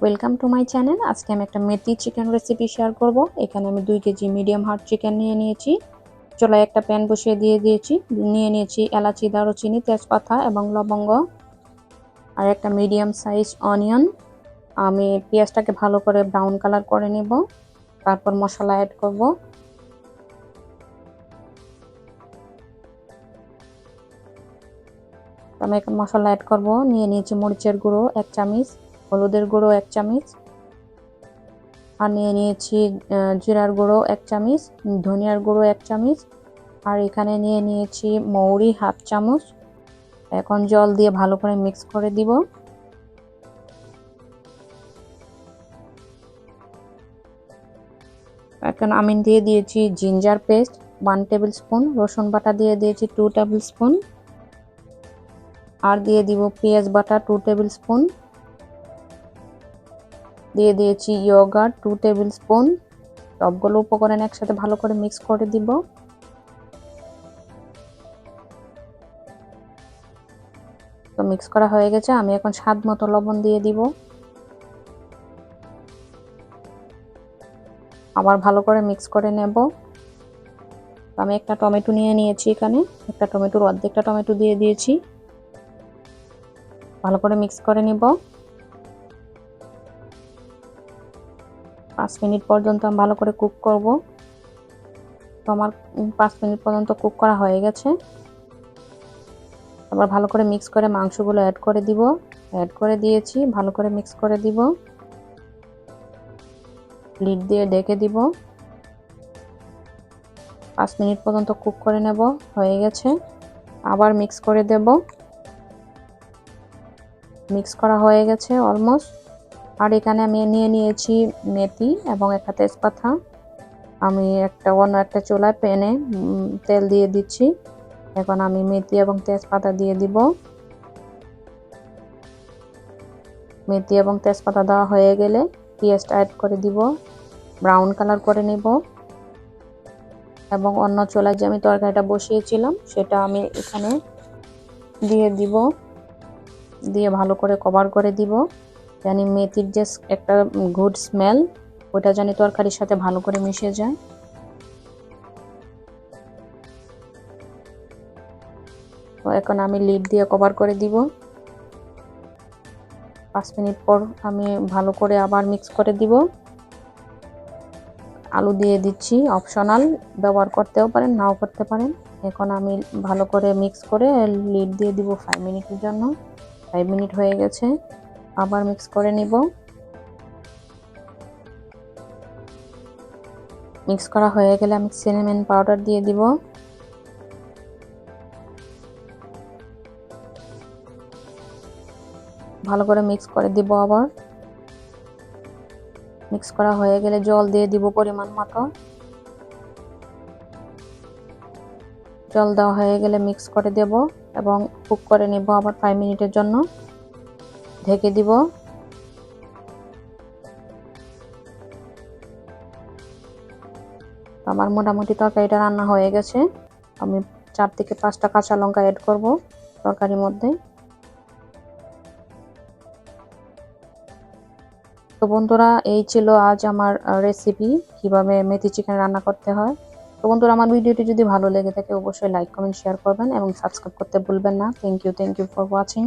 Welcome to my channel. আজকে আমি একটা মেথি চিকেন রেসিপি শেয়ার করব। এখানে আমি 2 কেজি মিডিয়াম হার্ড চিকেন নিয়ে নিয়েছি। চুলায় একটা প্যান বসিয়ে দিয়েছি। নিয়ে নিয়েছি এলাচি, দারুচিনি, তেজপাতা এবং লবঙ্গ আর একটা মিডিয়াম সাইজ অনিয়ন। আমি পেঁয়াজটাকে ভালো করে ব্রাউন কালার করে নেব, তারপর মশলা অ্যাড করব। আমি এখন মশলা অ্যাড করব। নিয়ে নিয়েছি মরিচের গুঁড়ো 1 চামচ, হলুদের গুঁড়ো 1 চামচ, আর নিয়ে নিয়েছি জিরার গুঁড়ো 1 চামচ, ধনিয়ার গুঁড়ো 1 চামচ, আর এখানে নিয়ে নিয়েছি মৌরি হাফ চামচ। এখন জল দিয়ে ভালো করে মিক্স করে দিব। এখন আমি দিয়ে দিয়েছি জিঞ্জার পেস্ট 1 টেবিল স্পুন, রসুন বাটা দিয়ে দিয়েছি 2 টেবিল স্পুন, আর দিয়ে দিব পেঁয়াজ বাটা 2 টেবিল স্পুন, দিয়ে দিয়েছি ইয়োগার্ট 2 টেবিল স্পুন। সবগুলো উপকরণ একসাথে ভালো করে মিক্স করে দিব। তো মিক্স করা হয়ে গেছে। আমি এখন স্বাদ মতো লবণ দিয়ে দিব। আবার ভালো করে মিক্স করে নেব। আমি একটা টমেটো নিয়ে নিয়েছি। এখানে একটা টমেটোর অর্ধেকটা টমেটো দিয়ে দিয়েছি। ভালো করে মিক্স করে নিব। 5 মিনিট পর্যন্ত আমি ভালো করে কুক করব। তো আমার 5 মিনিট পর্যন্ত কুক করা হয়ে গেছে। আবার ভালো করে মিক্স করে মাংসগুলো অ্যাড করে দিব। অ্যাড করে দিয়েছি, ভালো করে মিক্স করে দিব। লিড দিয়ে ঢেকে দিব। 5 মিনিট পর্যন্ত কুক করে নেব। হয়ে গেছে। আবার মিক্স করে দেব। মিক্স করা হয়ে গেছে অলমোস্ট। আর এখানে আমি নিয়ে নিয়েছি মেথি এবং একটা তেজপাতা। আমি অন্য একটা চুলায় প্যানে তেল দিয়ে দিচ্ছি। এখন আমি মেথি এবং তেজপাতা দিয়ে দিব। মেথি এবং তেজপাতা দেওয়া হয়ে গেলে পেঁয়াজটা অ্যাড করে দিব, ব্রাউন কালার করে নেব। এবং অন্য চুলায় যে আমি তরকারিটা বসিয়েছিলাম সেটা আমি এখানে দিয়ে দিব। দিয়ে ভালো করে কভার করে দিব, জানি মেথির যে একটা গুড স্মেল ওটা জানি তরকারির সাথে ভালো করে মিশে যায়। তো এখন আমি লিড দিয়ে কভার করে দিব। 5 মিনিট পর আমি ভালো করে আবার মিক্স করে দিব। আলু দিয়ে দিচ্ছি, অপশনাল, ব্যবহার করতেও পারেন নাও করতে পারেন। এখন আমি ভালো করে মিক্স করে লিড দিয়ে দিব 5 মিনিটের জন্য। 5 মিনিট হয়ে গেছে। আবার মিক্স করে নিব। মিক্স করা হয়ে গেলে আমি সিনামন পাউডার দিয়ে দিব। ভালো করে মিক্স করে দিব। আবার মিক্স করা হয়ে গেলে জল দিয়ে দিব পরিমাণ মতো। জল দেওয়া হয়ে গেলে মিক্স করে দেব এবং কুক করে নেব আবার 5 মিনিটের জন্য। ঢেকে দিব। আমার মোটামুটি তরকারিটা রান্না হয়ে গেছে। আমি 4 থেকে 5টা কাঁচা লঙ্কা অ্যাড করব তরকারির মধ্যে। তো বন্ধুরা, এই ছিল আজ আমার রেসিপি, কিভাবে মেথি চিকেন রান্না করতে হয়। তো বন্ধুরা, আমার ভিডিওটি যদি ভালো লেগে থাকে অবশ্যই লাইক, কমেন্ট, শেয়ার করবেন এবং সাবস্ক্রাইব করতে ভুলবেন না। Thank you for watching.